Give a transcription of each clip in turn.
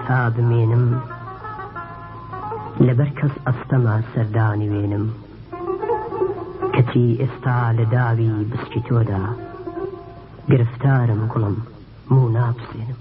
تا بمێنم لەبەر کەس ئەستەما سەردانی وێنم کەچی ئێستا لە داوی بسکی تۆدا گرفتارم گوڵم مو نابسێنم.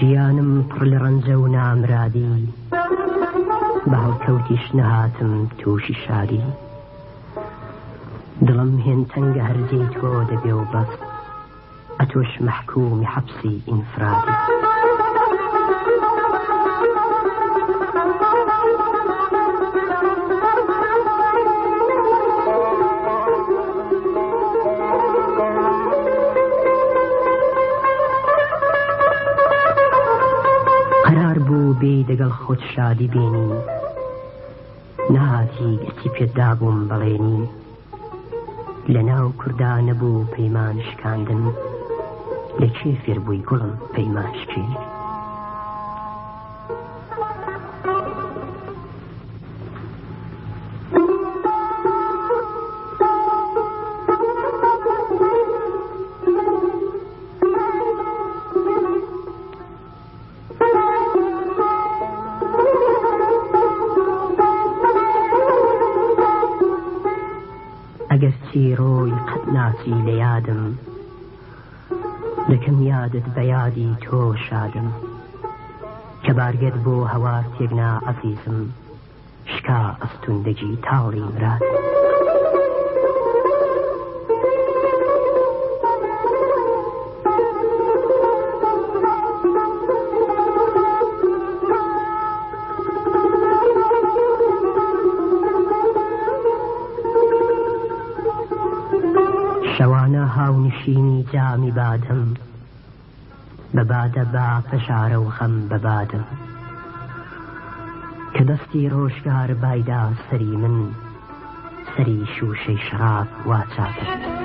ژیانم پڕ لە ڕەنجە و نامرادی بە هەڵکەوتیش نەهاتم تووشی شادی دڵم هێن تەنگە هەرزەی تۆ دەبێ و بەس ئەتۆش مەحکومی حەبسی ئینفرادی. قرار بوو بێی دەگەڵ خۆت شادی بینی نهاتی گەچی پێدا بووم بەڵێنی لە ناو کووردا نەبوو پەیمان شکاندن لەکوێ فێر بووی گوڵم پەیمان شکێنی. ئەگەر چیرۆی قەت ناچی لە یادم دەکەم یادت بە یادی تۆ شادم کە بارگەت بۆ هەوار تێگنا عەزیزم شکا ئەستوندەگی تاڵی مراد. شەوانە هاونشینی جامی بادم بە بادە با پەشارە و خەم بە بادم کە دەستی ڕۆژگار بایدا سەری من سەری شوشەی شەراب وا چاکە.